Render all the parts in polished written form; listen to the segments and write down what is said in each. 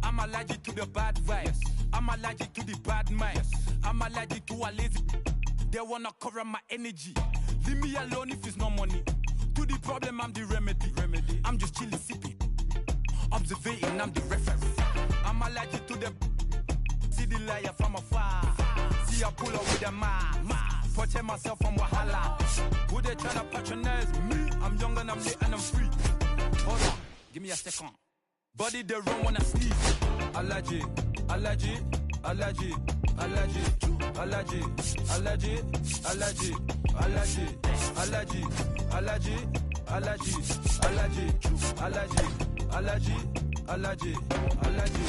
I'm allergic to the bad vibes. I'm allergic to the bad minds. I'm allergic to a lazy. They wanna cover my energy. Leave me alone if it's no money. To the problem, I'm the remedy. I'm just chilling, sipping. Observating, I'm the reference. I'm allergic to the. See the liar from afar. See I pull up with a mask. Protect myself from wahala. Who they tryna patronize me? I'm young and I'm lit and I'm free. Hold on, give me a second. Body they run when I sneeze. Allergy, allergy, allergy, allergy, allergy, allergy, allergy, allergy, allergy, allergy, allergy, allergy, allergy, allergy, allergy.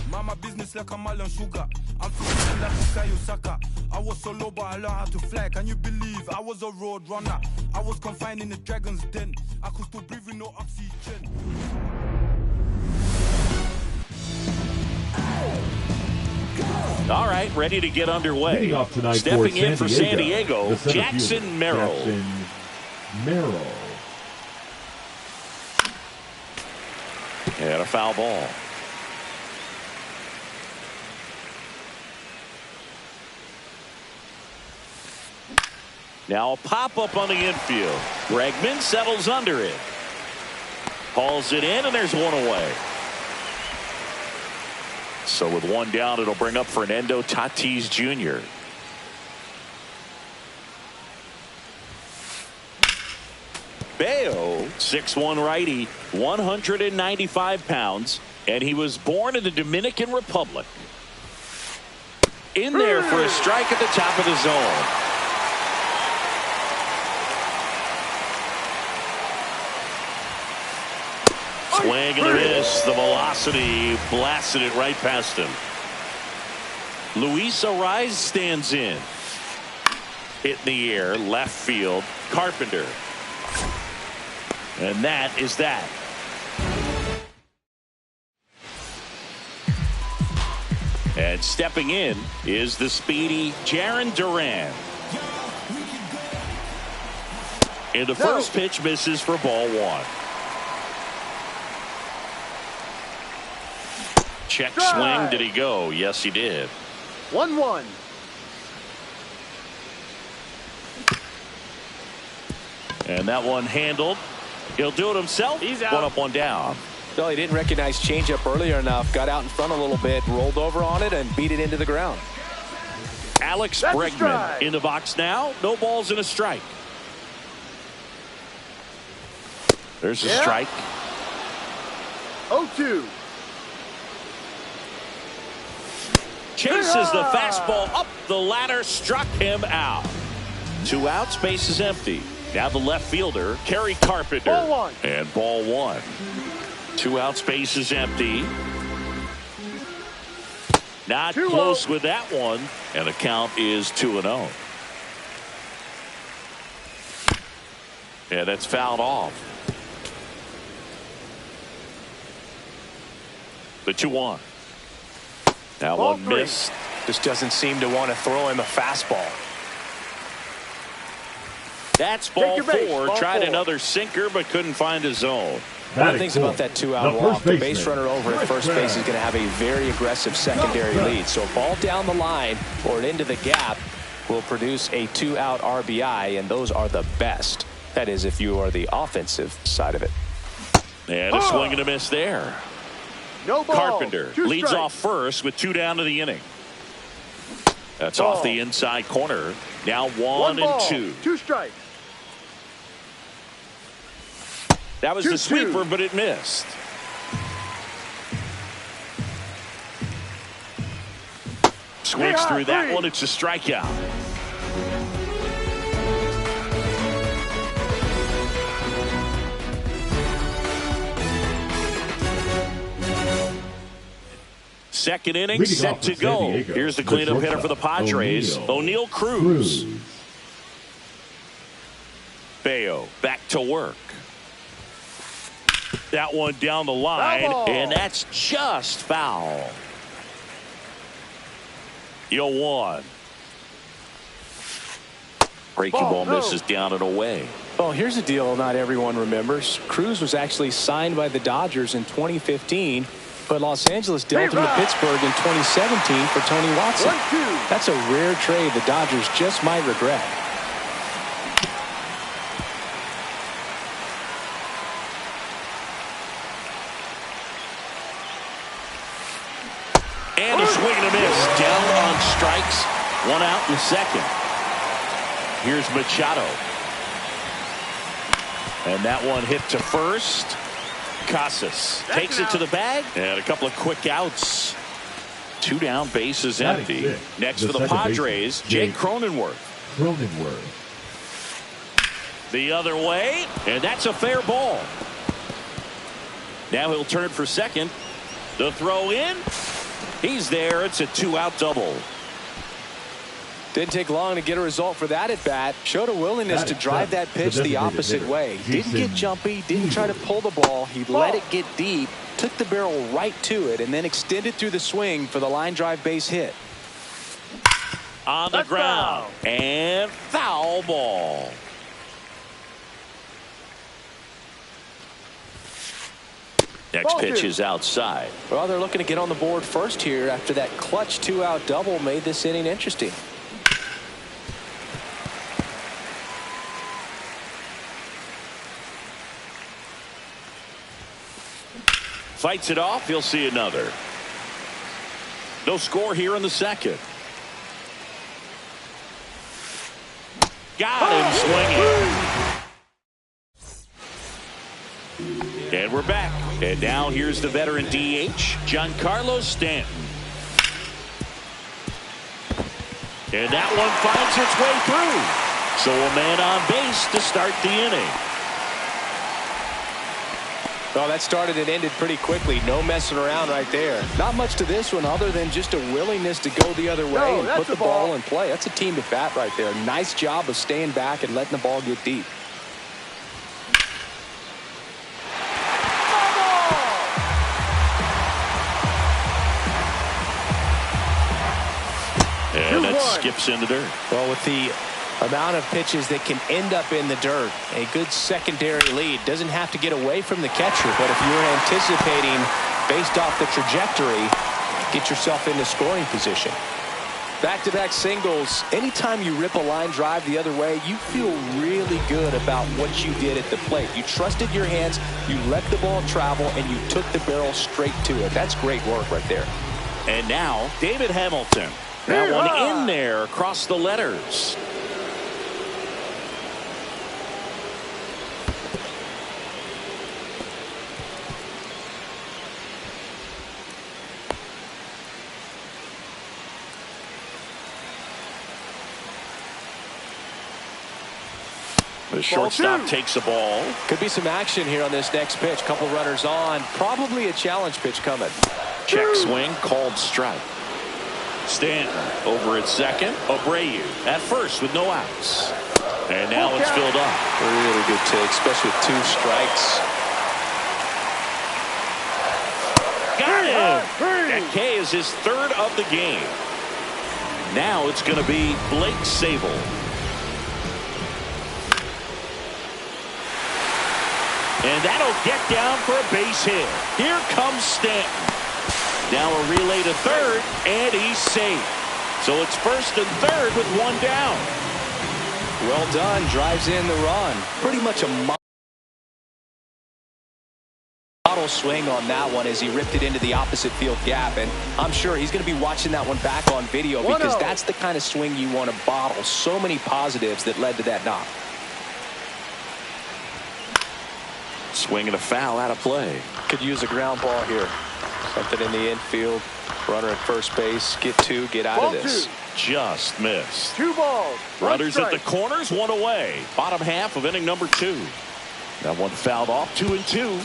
Mama business like a melon sugar. I'm feeling like Bukayo Saka. I was so low but I learned how to fly. Can you believe I was a road runner? I was confined in the dragon's den. I could still breathe with no oxygen. All right, ready to get underway. Stepping in for San Diego, Jackson Merrill. And a foul ball. Now a pop-up on the infield. Bregman settles under it. Hauls it in, and there's one away. So with one down, it'll bring up Fernando Tatis Jr. Bello, 6'1" righty, 195 pounds, and he was born in the Dominican Republic. In there for a strike at the top of the zone. Swing and a miss. The velocity blasted it right past him. Luis Arraez stands in. Hit in the air, left field. Carpenter. And that is that. And stepping in is the speedy Jarren Duran. And the first pitch misses for ball one. Check swing. Did he go? Yes, he did. 1-1. And that one handled. He'll do it himself. He's out. One up, one down. Well, he didn't recognize changeup earlier enough. Got out in front a little bit, rolled over on it, and beat it into the ground. Alex Bregman in the box now. No balls and a strike. There's a strike. 0-2. Chases the fastball up the ladder, struck him out. 2 outs, base is empty. Now the left fielder, Kerry Carpenter. Ball one. And ball one. 2 outs, base is empty. Not close with that one, and the count is 2-0. Yeah, that's fouled off. The 2-1. Now Ball one three. missed. Just doesn't seem to want to throw him a fastball. That's ball your base. four. Ball Tried four. another sinker but couldn't find a zone. One of the things about that 2-out walk, the base runner over at first base is going to have a very aggressive secondary lead. So a ball down the line or into the gap will produce a 2-out RBI, and those are the best. That is, if you are the offensive side of it. And a swing and a miss there. No ball. Carpenter 2 leads strikes. off first with 2 down to the inning. That's Ball. off the inside corner. Now 1 ball, and 2. 2 strikes. That was 2-2. the sweeper, but it missed. Swings through that one. It's a strikeout. Second inning set to go. Here's the cleanup hitter for the Padres, O'Neal Cruz. Bello back to work. That one down the line, and that's just foul. 0-1. Breaking ball misses down and away. Well, here's a deal not everyone remembers. Cruz was actually signed by the Dodgers in 2015, but Los Angeles dealt him to Pittsburgh in 2017 for Tony Watson. That's a rare trade the Dodgers just might regret. And a swing and a miss. Down on strikes. One out in the second. Here's Machado. And that one hit to first. Casas takes it to the bag. And a couple of quick outs. 2 down, bases empty. Next for the Padres, Jake Cronenworth. The other way. And that's a fair ball. Now he'll turn for second. The throw in. He's there. It's a 2-out double. Didn't take long to get a result for that at bat. Showed a willingness to drive that pitch the opposite way. Didn't get jumpy, didn't try to pull the ball. He let it get deep, took the barrel right to it, and then extended through the swing for the line drive base hit. On the ground. And foul ball. Next pitch is outside. Well, they're looking to get on the board first here after that clutch 2-out double made this inning interesting. Fights it off. He'll see another. No score here in the second. Got him swinging. And we're back. And now here's the veteran DH, Giancarlo Stanton. And that one finds its way through. So a man on base to start the inning. Well, that started and ended pretty quickly. No messing around right there. Not much to this one other than just a willingness to go the other way and put the ball in play. That's a team at bat right there. Nice job of staying back and letting the ball get deep. And that skips in the dirt. Well, with the amount of pitches that can end up in the dirt, a good secondary lead. Doesn't have to get away from the catcher, but if you're anticipating based off the trajectory, get yourself into scoring position. Back-to-back singles. Anytime you rip a line drive the other way, you feel really good about what you did at the plate. You trusted your hands, you let the ball travel, and you took the barrel straight to it. That's great work right there. And now, David Hamilton. That one in there across the letters. The shortstop takes the ball. Could be some action here on this next pitch. Couple runners on. Probably a challenge pitch coming. Check swing, called strike. Stanton over at second. Abreu at first with no outs. And now it's filled up. Really good take, especially with 2 strikes. Got him! That K is his 3rd of the game. Now it's going to be Blake Sabol. And that'll get down for a base hit. Here comes Stanton. Now a relay to third, and he's safe. So it's 1st and 3rd with 1 down. Well done. Drives in the run. Pretty much a model swing on that one as he ripped it into the opposite field gap. And I'm sure he's going to be watching that one back on video because that's the kind of swing you want to bottle. So many positives that led to that knock. Swing and a foul out of play. Could use a ground ball here. Something in the infield. Runner at first base. Get 2. Get out of this. Just missed. 2 balls. Runners at the corners, 1 away. Bottom half of inning number 2. That one fouled off. 2-2.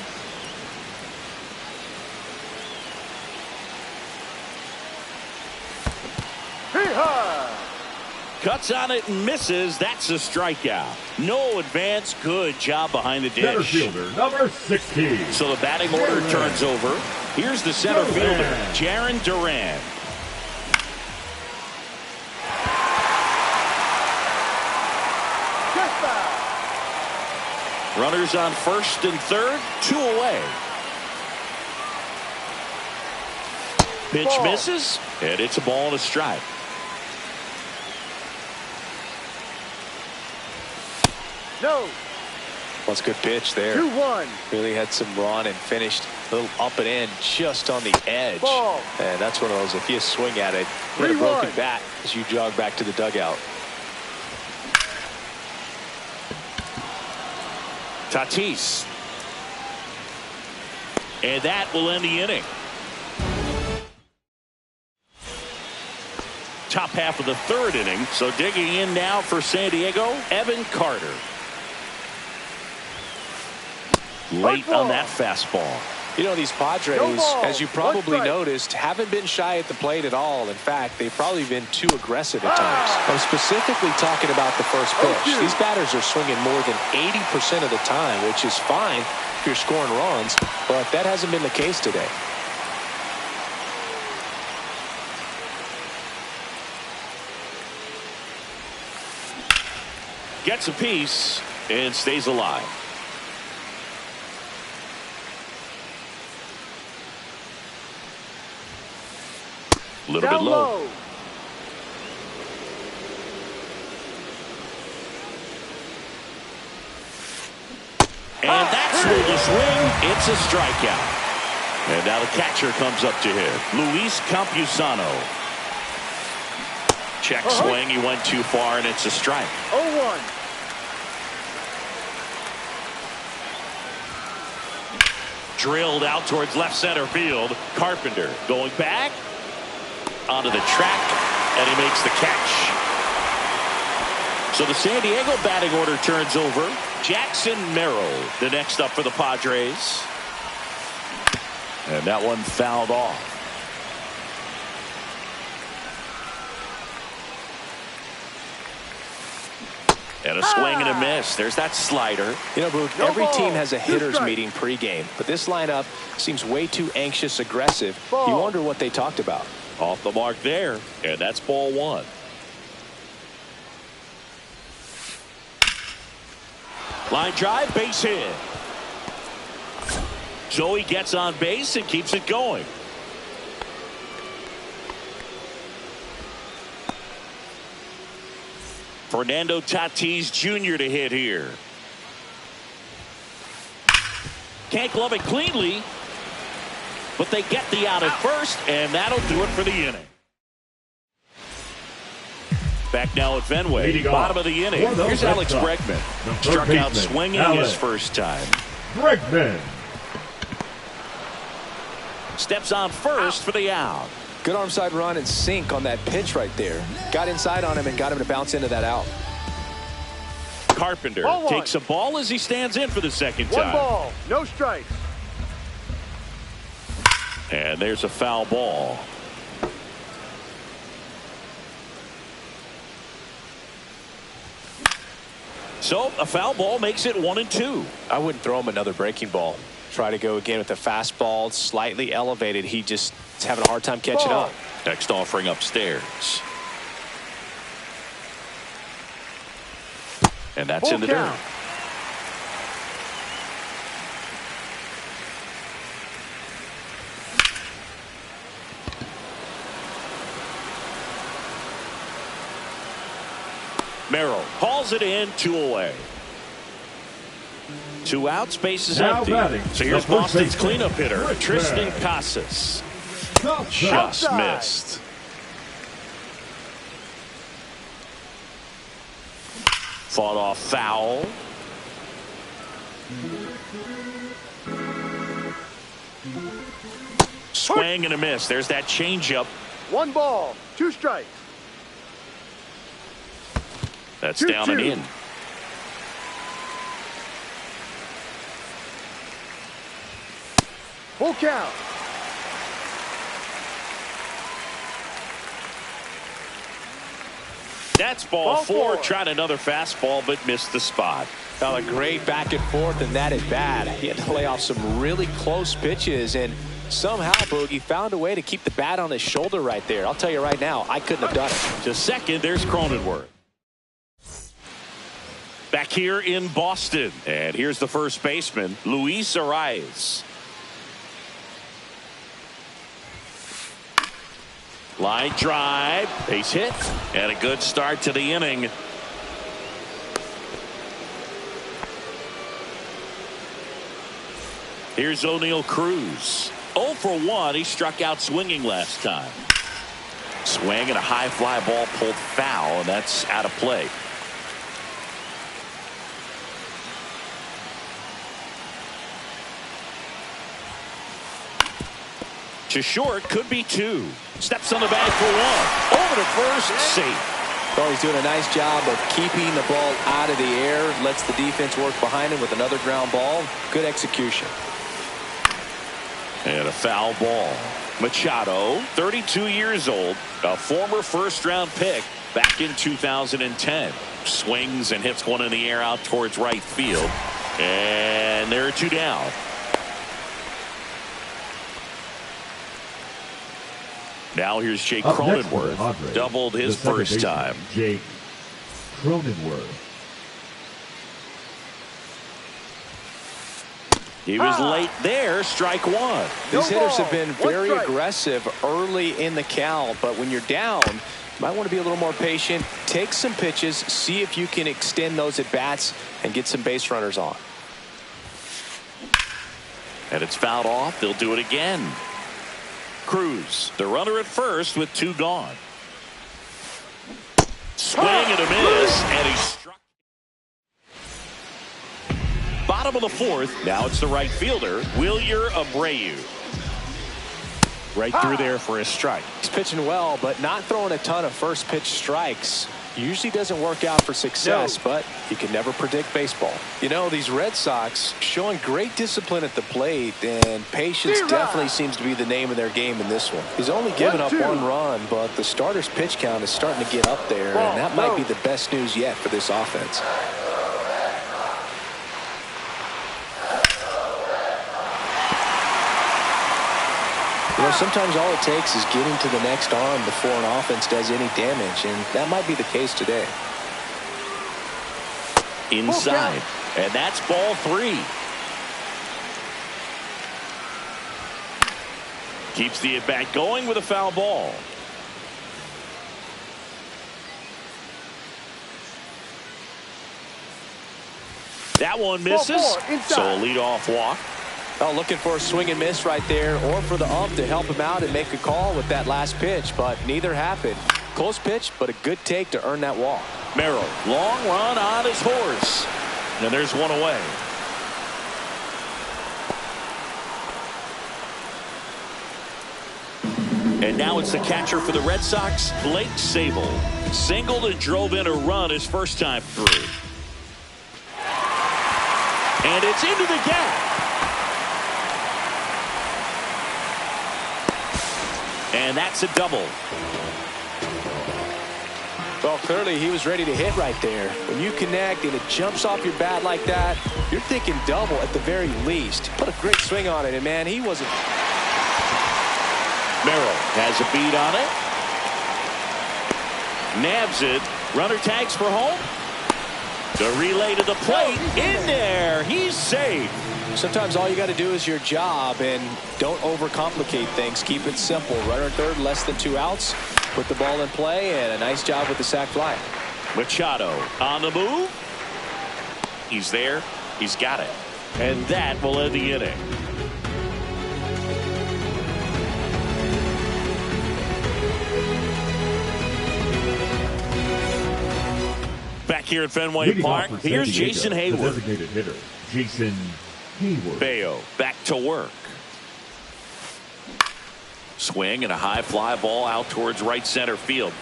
Cuts on it and misses. That's a strikeout. No advance. Good job behind the dish. Center fielder, number 16. So the batting order turns over. Here's the center fielder, Jarren Duran. Runners on first and third, 2 away. Pitch ball. misses, and it's a ball and a strike. No. That's a good pitch there. 2-1. Really had some run and finished a little up and in just on the edge. Ball. And that's one of those, if you swing at it, hit a broken 3-1. bat as you jog back to the dugout. Tatis. And that will end the inning. Top half of the third inning. So digging in now for San Diego, Evan Carter. Late on that fastball. You know, these Padres, No ball. as you probably 1 strike. noticed, haven't been shy at the plate at all. In fact, they've probably been too aggressive at times. I'm specifically talking about the first pitch. 0-2. These batters are swinging more than 80% of the time, which is fine if you're scoring runs, but that hasn't been the case today. Gets a piece and stays alive. A little bit Down low. low. And that's where the swing. It's a strikeout. And now the catcher comes up to him. Luis Campusano. Check swing. He went too far, and it's a strike. 0-1. Drilled out towards left center field. Carpenter going back onto the track, and he makes the catch. So the San Diego batting order turns over. Jackson Merrill, the next up for the Padres. And that one fouled off. And a swing and a miss. There's that slider. You know, Boog, No every ball. team has a 2 hitters strikes. meeting pregame, but this lineup seems way too anxious, aggressive. Ball. You wonder what they talked about. Off the mark there. And that's ball 1. Line drive, base hit. Joey gets on base and keeps it going. Fernando Tatis Jr. to hit here. Can't glove it cleanly, but they get the out at first, and that'll do it for the inning. Back now at Fenway, Leading bottom off of the inning. for the Here's Red Alex Sox, Bregman. the third Struck out baseman, swinging Alex his first time. Bregman. Steps on first for the out. Good arm side run and sink on that pitch right there. Got inside on him and got him to bounce into that out. Carpenter Ball 1. takes a ball as he stands in for the second 1 time. ball. No strikes. And there's a foul ball. So a foul ball makes it 1-2. I wouldn't throw him another breaking ball. Try to go again with the fastball, slightly elevated. He just is having a hard time catching Ball. up. Next offering upstairs. And that's Full in the count. dirt. Merrill hauls it in, 2 away. 2 outs, base is Now empty. batting, So here's the first Boston's baseman, cleanup hitter, Rick Tristan Bass. Casas. Just Outside. missed. Fought off foul. Swing and a miss. There's that changeup. 1 ball. 2 strikes. That's 2-2. down and in. Full count. That's ball Ball 4. 4. Tried another fastball, but missed the spot. Now a great back and forth, and that at bat. He had to lay off some really close pitches, and somehow Boogie found a way to keep the bat on his shoulder right there. I'll tell you right now, I couldn't have done it. To second, there's Cronenworth. back here in Boston. And here's the first baseman, Luis Arraez. Line drive, base hit, and a good start to the inning. Here's O'Neal Cruz. 0 for 1. He struck out swinging last time. Swing and a high fly ball pulled foul, and that's out of play. To short, could be 2. Steps on the bag for 1. Over to first, safe. Well, he's doing a nice job of keeping the ball out of the air. Lets the defense work behind him with another ground ball. Good execution. And a foul ball. Machado, 32 years old, a former first-round pick back in 2010. Swings and hits one in the air out towards right field. And there are 2 down. Now here's Jake Cronenworth. Doubled his first time. Jake Cronenworth. He was late there. Strike 1. These hitters have been very aggressive early in the count, but when you're down, you might want to be a little more patient. Take some pitches, see if you can extend those at bats and get some base runners on. And it's fouled off. They'll do it again. Cruz, the runner at first with 2 gone. Swing and a miss, and he struck. Bottom of the 4th. Now it's the right fielder, Wilyer Abreu. Right through there for a strike. He's pitching well, but not throwing a ton of first pitch strikes. Usually doesn't work out for success, but you can never predict baseball. You know, these Red Sox showing great discipline at the plate, and patience definitely seems to be the name of their game in this one. He's only given up 1 run, but the starter's pitch count is starting to get up there, and that might be the best news yet for this offense. You know, sometimes all it takes is getting to the next arm before an offense does any damage, and that might be the case today. Inside, and that's ball 3. Keeps the at-bat going with a foul ball. That one misses, so a leadoff walk. Oh, looking for a swing and miss right there, or for the ump to help him out and make a call with that last pitch, but neither happened. Close pitch, but a good take to earn that walk. Merrill, long run on his horse. And there's 1 away. And now it's the catcher for the Red Sox, Blake Sabol. Singled and drove in a run his first time through. And it's into the gap. And that's a double. Well, clearly he was ready to hit right there. When you connect and it jumps off your bat like that, you're thinking double at the very least. Put a great swing on it, and man, he wasn't. Merrill has a beat on it. Nabs it. Runner tags for home. The relay to the plate. In there. He's safe. Sometimes all you got to do is your job, and don't overcomplicate things. Keep it simple. Runner at third, less than 2 outs. Put the ball in play, and a nice job with the sac fly. Machado on the move. He's there. He's got it. And that will end the inning. Back here at Fenway Park, here's Jason Hayward. The designated hitter, Jason Hayward. Bayo back to work. Swing and a high fly ball out towards right center field.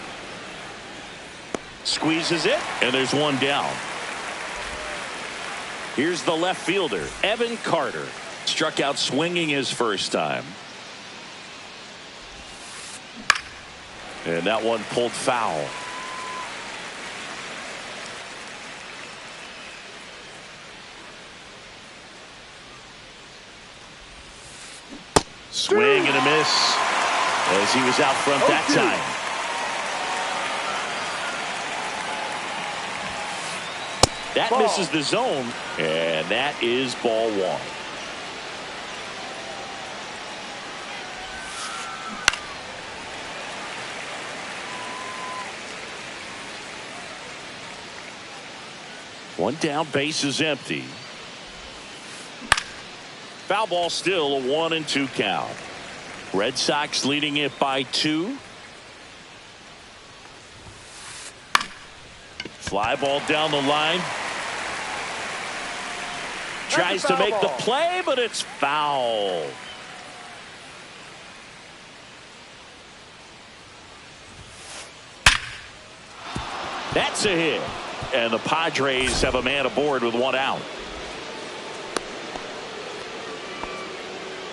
Squeezes it, and there's 1 down. Here's the left fielder, Evan Carter. Struck out swinging his first time. And that one pulled foul. Swing and a miss as he was out front that time. That Ball. misses the zone, and that is ball one. One down, base is empty. Foul ball, still a 1-2 count. Red Sox leading it by 2. Fly ball down the line. Tries to make the play, but it's foul. That's a hit. And the Padres have a man aboard with 1 out.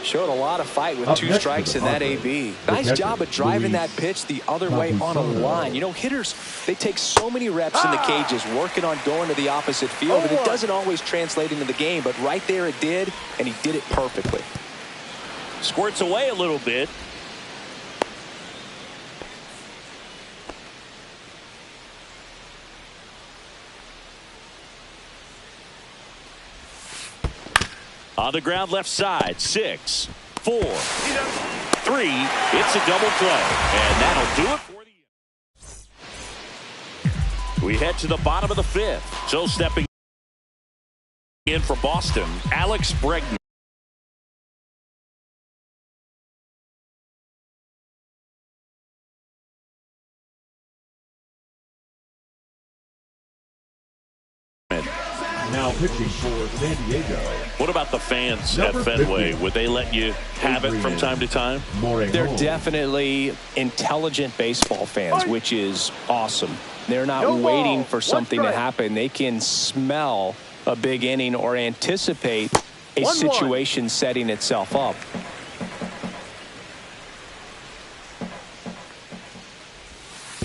Showed a lot of fight with 2 strikes in that AB. Nice job of driving that pitch the other way on a line. You know, hitters, they take so many reps in the cages working on going to the opposite field, and it doesn't always translate into the game, but right there it did, and he did it perfectly. Squirts away a little bit. On the ground left side, 6, 4, 3. It's a double play, and that'll do it for the. We head to the bottom of the 5th. So stepping in for Boston, Alex Bregman. Now pitching for San Diego. What about the fans at Fenway? Would they let you have it from time to time? They're definitely intelligent baseball fans, which is awesome. They're not waiting for something to happen. They can smell a big inning or anticipate a situation setting itself up.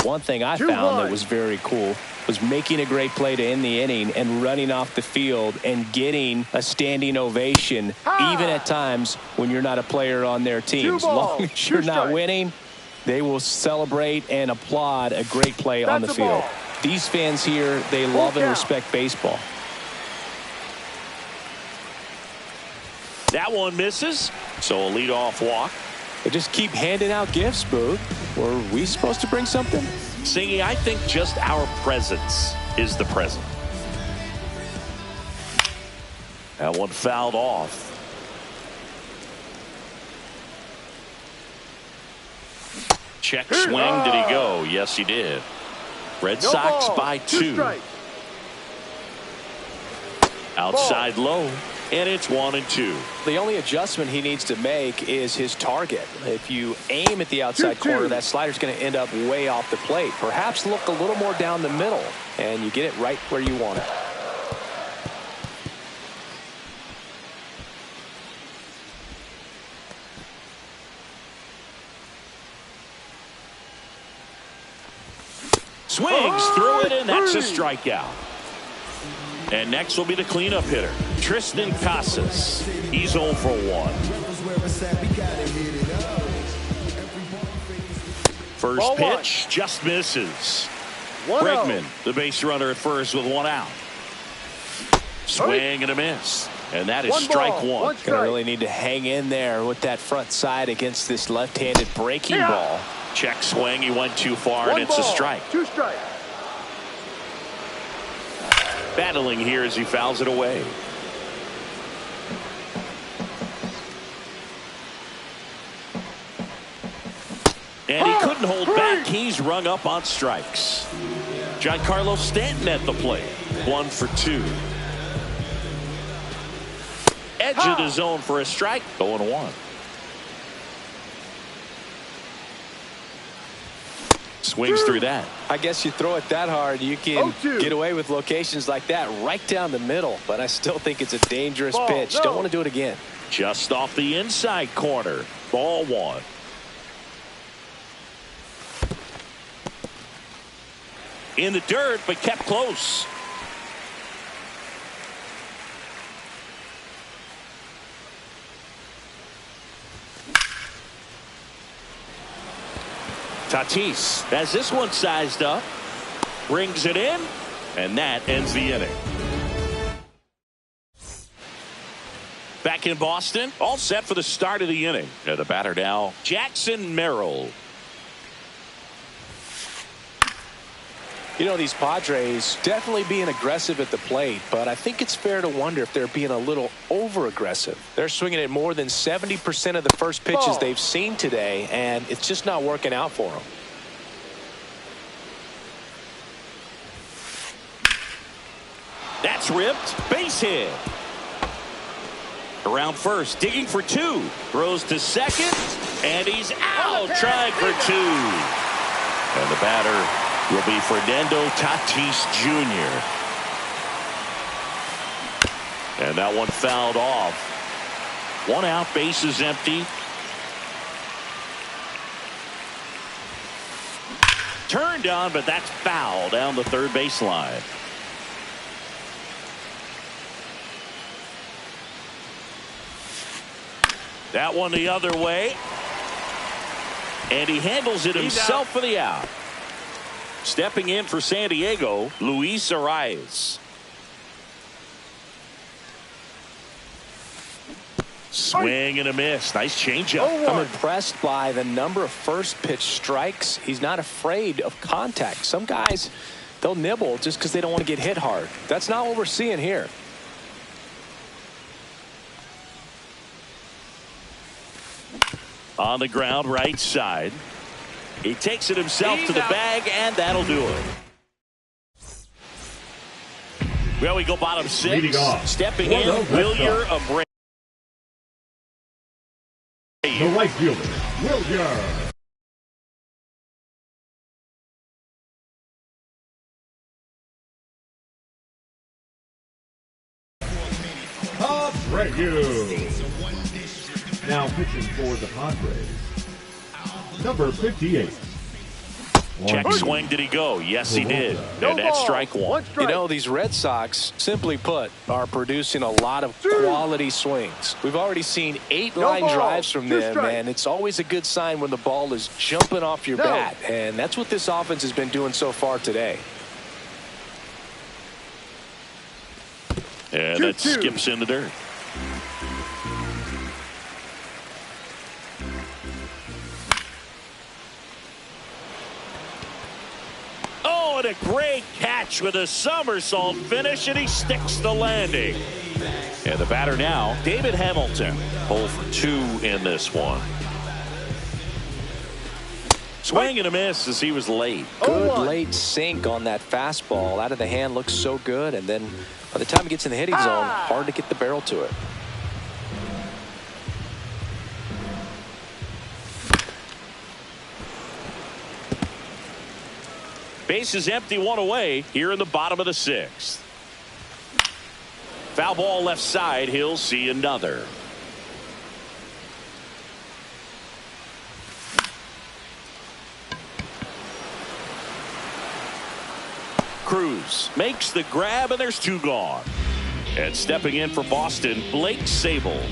One thing I found that was very cool was making a great play to end the inning and running off the field and getting a standing ovation, even at times when you're not a player on their team. As long as you're not winning, they will celebrate and applaud a great play on the field. These fans here, they love and respect baseball. That one misses, so a leadoff walk. They just keep handing out gifts, Boo. Were we supposed to bring something? Singy, I think just our presence is the present. That one fouled off. Check swing. Did he go? Yes, he did. Red Sox by 2. Outside low. And it's 1-2. The only adjustment he needs to make is his target. If you aim at the outside corner, that slider's going to end up way off the plate. Perhaps look a little more down the middle, and you get it right where you want it. Swings through it, and that's a strikeout. And next will be the cleanup hitter, Triston Casas. He's 0 for 1. First pitch just misses. Bregman, the base runner at first with 1 out. Swing and a miss. And that is strike 1. Gonna really need to hang in there with that front side against this left-handed breaking ball. Check swing. He went too far, and it's a strike. 2 strikes. Battling here as he fouls it away. And he couldn't hold back. He's rung up on strikes. Giancarlo Stanton at the plate. 1 for 2. Edge of the zone for a strike. 0-1. Swings through that. I guess you throw it that hard, you can get away with locations like that right down the middle. But I still think it's a dangerous pitch. Don't want to do it again. Just off the inside corner. Ball 1. In the dirt, but kept close. Tatis has this one sized up, brings it in, and that ends the inning. back in Boston. All set for the start of the inning. And the batter now, Jackson Merrill. You know, these Padres definitely being aggressive at the plate, but I think it's fair to wonder if they're being a little over-aggressive. They're swinging at more than 70% of the first pitches they've seen today, and it's just not working out for them. That's ripped. Base hit. Around first, digging for two. Throws to second, and he's out trying for two. And the batter will be Fernando Tatis Jr. And that one fouled off. 1 out, bases empty. Turned on, but that's foul down the third baseline. That one the other way. And he handles it himself for the out. Stepping in for San Diego, Luis Arraez. Swing and a miss. Nice changeup. I'm impressed by the number of first pitch strikes. He's not afraid of contact. Some guys, they'll nibble just because they don't want to get hit hard. That's not what we're seeing here. On the ground, right side. He takes it himself to the bag, and that'll do it. Well, we go bottom 6. Stepping in, Wilyer Abreu. The right fielder, Wilyer. Abreu. Now pitching for the Padres, number 58. Check swing. Did he go? Yes, he did. And that's strike one. You know, these Red Sox, simply put, are producing a lot of quality swings. We've already seen 8 line drives from them, and it's always a good sign when the ball is jumping off your bat. And that's what this offense has been doing so far today. And that skips in the dirt. Oh, and a great catch with a somersault finish, and he sticks the landing. And the batter now, David Hamilton. 0 for 2 in this one. Swing and a miss as he was late. Good late sink on that fastball. Out of the hand, looks so good, and then by the time he gets in the hitting zone, hard to get the barrel to it. Base is empty, 1 away here in the bottom of the 6th. Foul ball left side. He'll see another. Cruz makes the grab, and there's 2 gone. And stepping in for Boston, Blake Sabol.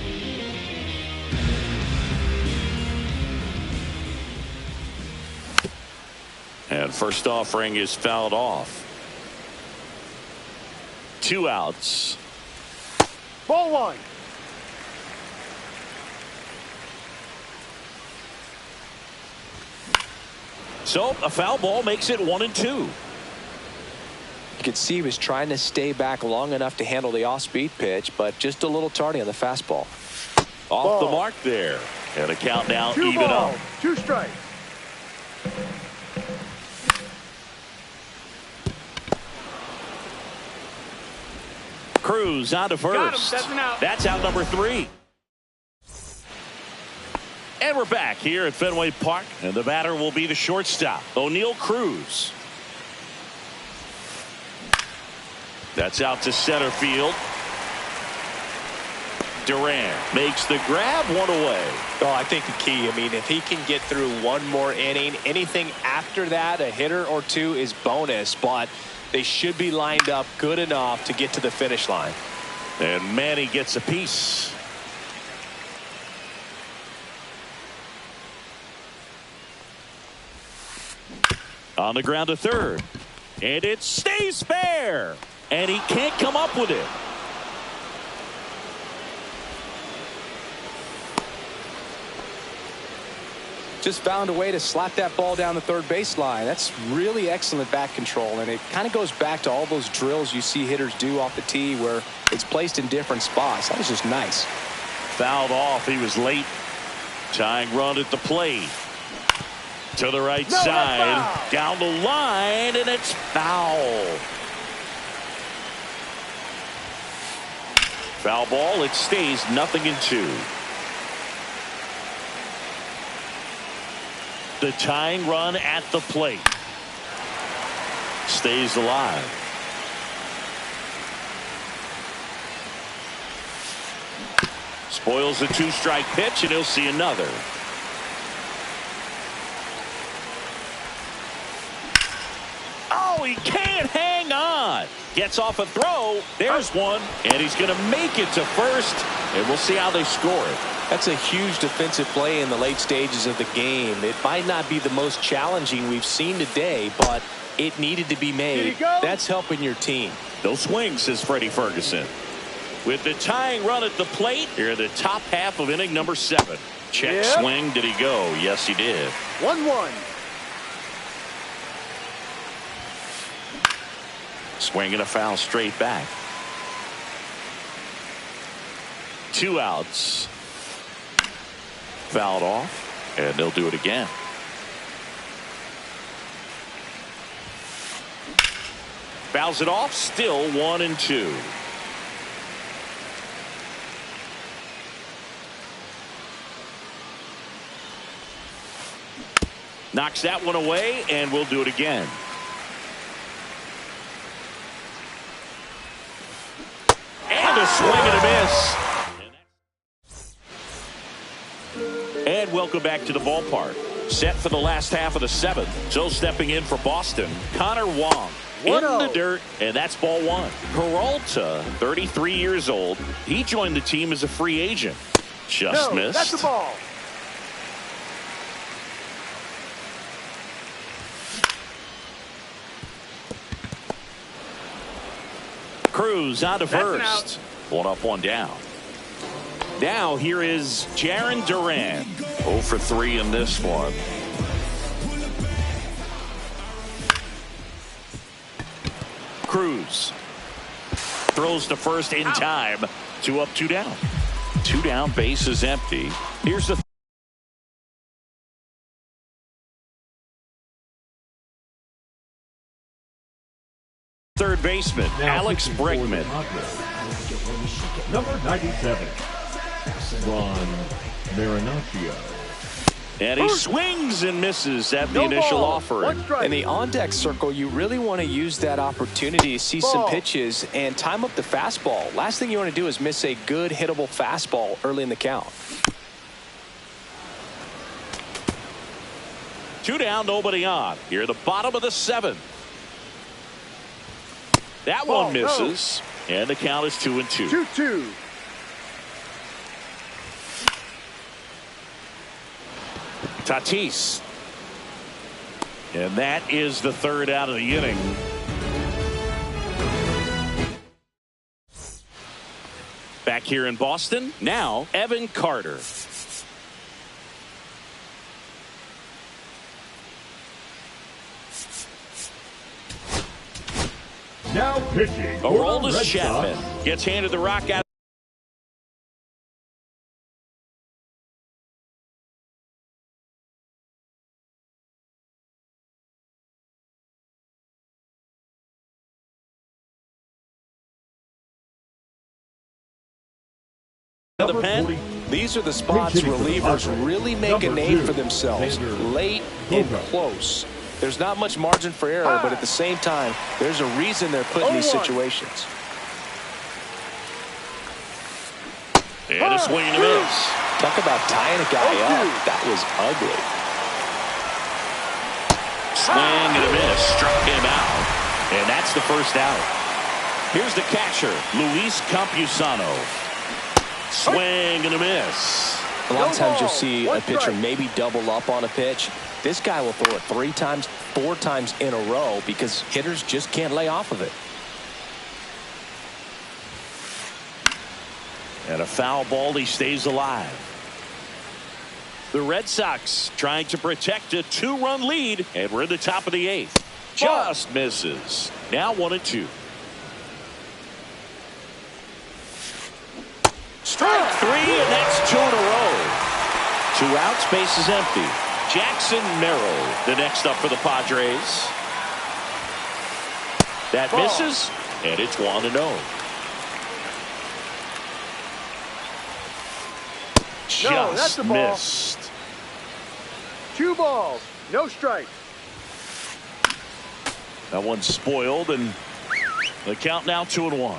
And first offering is fouled off. 2 outs. Ball 1. So a foul ball makes it 1-2. You could see he was trying to stay back long enough to handle the off-speed pitch, but just a little tardy on the fastball. Off the mark there. And a count now 2 even balls, up. 2 strikes. Cruz out to first. That's out number 3. And we're back here at Fenway Park, and the batter will be the shortstop, O'Neal Cruz. That's out to center field. Duran makes the grab, 1 away. Oh, I think the key, I mean, if he can get through 1 more inning, anything after that, a hitter or 2 is bonus, but they should be lined up good enough to get to the finish line. And Manny gets a piece. On the ground to third. And it stays fair. And he can't come up with it. just found a way to slap that ball down the third baseline. That's really excellent bat control, and it kind of goes back to all those drills you see hitters do off the tee where it's placed in different spots. That was just nice. Fouled off. He was late. Tying run at the plate. To the right side. Down the line, and it's foul. Foul ball. It stays 0-2. The tying run at the plate stays alive. Spoils a 2-strike pitch, and he'll see another. Oh, he can't hang on. Gets off a throw. There's one, and he's going to make it to first, and we'll see how they score it. That's a huge defensive play in the late stages of the game. It might not be the most challenging we've seen today, but it needed to be made. That's helping your team. No swing, says Freddie Ferguson. With the tying run at the plate, here the top half of inning number 7. Check swing. Did he go? Yes, he did. 1-1. Swing and a foul straight back. 2 outs. Fouled off, and they'll do it again. Fouls it off, still 1-2. Knocks that one away, and we'll do it again. And a swing and a miss. And welcome back to the ballpark. Set for the last half of the 7th. So stepping in for Boston, Connor Wong. In the dirt, and that's ball 1. Peralta, 33 years old. He joined the team as a free agent. Just missed. That's the ball. Cruz out to first. 1 up, 1 down. Now here is Jarren Duran. 0 for 3 in this one. Cruz throws to first in time. 2 up, 2 down. 2 down, base is empty. Here's the third baseman, now Alex Bregman. Number 97, Ron Marinaccio. And he swings and misses at the initial offering. In the on-deck circle, you really want to use that opportunity to see some pitches and time up the fastball. Last thing you want to do is miss a good hittable fastball early in the count. 2 down, nobody on. Here, the bottom of the 7th. That one misses, and the count is 2-2. 2-2. Tatis. And that is the 3rd out of the inning. Back here in Boston, now Evan Carter. Now pitching. Aroldis Chapman gets handed the rock out. The pen. These are the spots relievers really make a name for themselves. Late and close. There's not much margin for error, but at the same time, there's a reason they're put in these situations. And a swing and a miss. Talk about tying a guy up. That was ugly. Swing and a miss. Struck him out. And that's the 1st out. Here's the catcher, Luis Campusano. Swing and a miss. A lot of times you'll see a pitcher maybe double up on a pitch. This guy will throw it 3 times, 4 times in a row because hitters just can't lay off of it. And a foul ball, he stays alive. The Red Sox trying to protect a 2-run lead, and we're in the top of the 8th. Just misses. Now 1-2. Strike 3, and that's 2 in a row. 2 outs, base is empty. Jackson Merrill, the next up for the Padres. That misses, and it's 1-0. No, that's the ball. Missed. 2 balls, no strike. That one's spoiled, and the count now 2-1.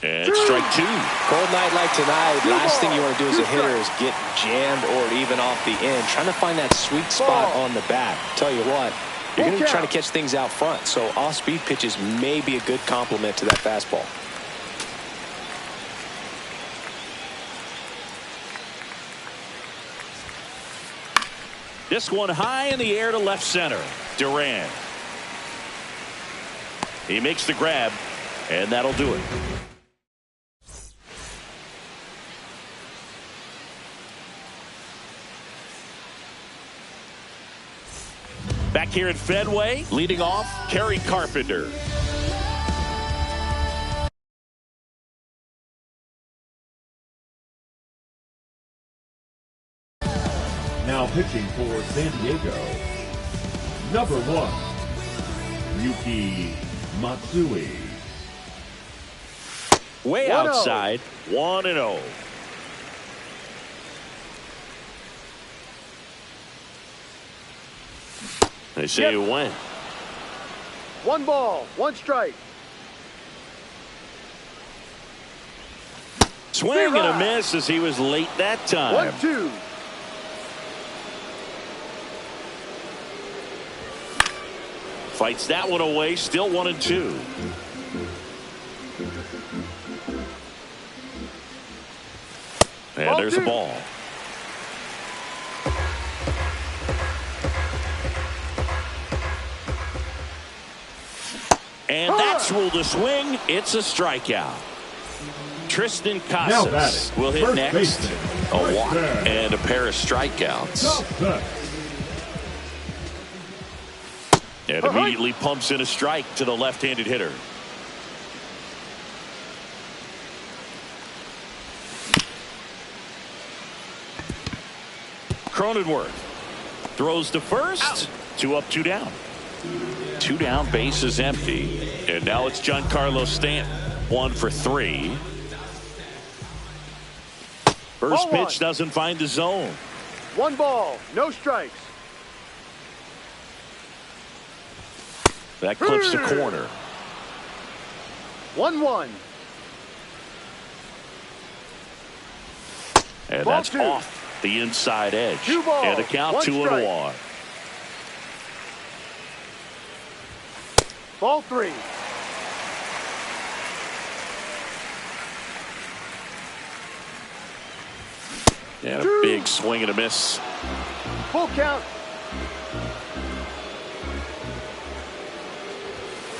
And strike 2. Cold night like tonight, last thing you want to do as a hitter is get jammed or even off the end. Trying to find that sweet spot on the bat. Tell you what, you're going to be trying to catch things out front, so off-speed pitches may be a good complement to that fastball. This one high in the air to left center. Duran. He makes the grab, and that'll do it. Back here at Fenway, leading off, Kerry Carpenter. Now pitching for San Diego, number 1, Yuki Matsui. Way outside, 1-0. They say you win. 1 ball, 1 strike. Swing and a miss as he was late that time. 1-2. Fights that one away, still 1-2. And there's a ball. And that's ruled a swing. It's a strikeout. Tristan Casas will hit next. A walk and a pair of strikeouts. And immediately pumps in a strike to the left-handed hitter. Cronenworth throws to first. 2 up, 2 down. 2 down, base is empty. And now it's Giancarlo Stanton. 1 for 3. First pitch doesn't find the zone. 1 ball, no strikes. That clips the corner. 1-1. And that's off the inside edge. 2 balls, and the count 2-1. Ball 3. And a big swing and a miss. Full count.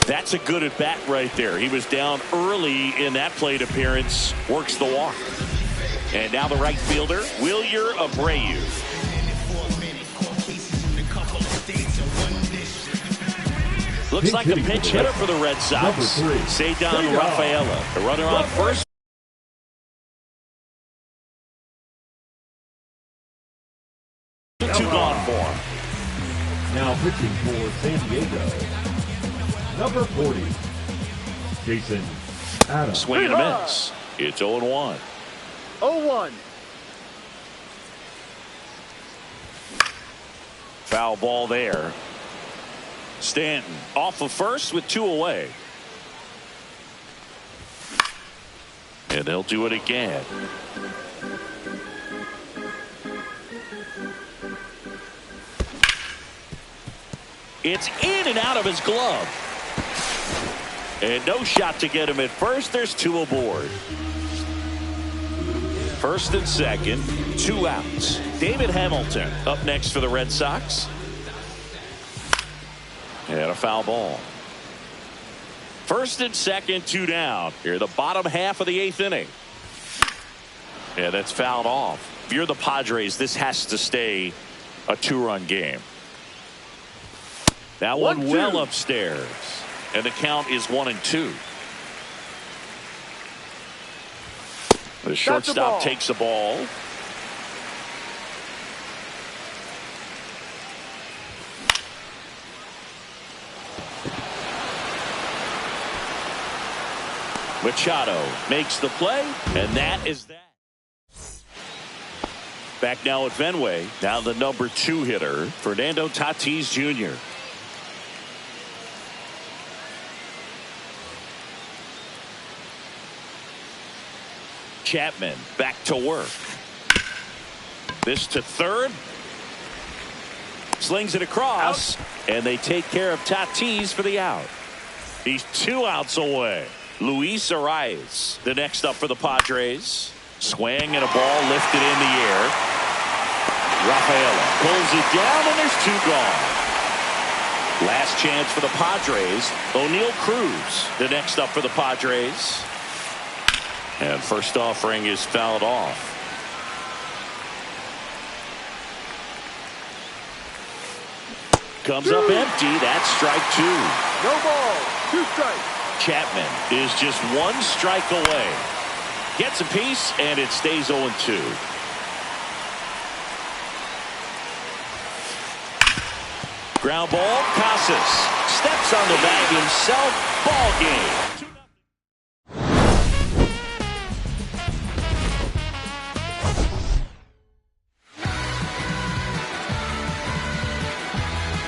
That's a good at bat right there. He was down early in that plate appearance. Works the walk. And now the right fielder, Wilyer Abreu. Looks like the pinch hitter for the Red Sox. Ceddanne Rafaela. The runner on first. Two gone for him. Now pitching for San Diego, number 40, Jason Adams. Swing and a miss. It's 0-1. 0-1. Foul ball there. Stanton off of first with 2 away. And they'll do it again. It's in and out of his glove. And no shot to get him at first. There's 2 aboard. First and second, 2 outs. David Hamilton up next for the Red Sox. And a foul ball. First and second, 2 down. Here the bottom half of the 8th inning. Yeah, that's fouled off. If you're the Padres, this has to stay a 2-run game. That one well upstairs. And the count is 1-2. The shortstop takes the ball. Machado makes the play, and that is that. Back now at Fenway. Now the number 2 hitter, Fernando Tatis Jr. Chapman back to work. This to third. Slings it across, and they take care of Tatis for the out. He's 2 outs away. Luis Arias, the next up for the Padres. Swing and a ball lifted in the air. Rafaela pulls it down, and there's 2 gone. Last chance for the Padres. O'Neal Cruz, the next up for the Padres. And first offering is fouled off. Comes up empty. That's strike 2. No ball. 2 strikes. Chapman is just 1 strike away. Gets a piece, and it stays 0-2. Ground ball. Casas steps on the bag himself. Ball game.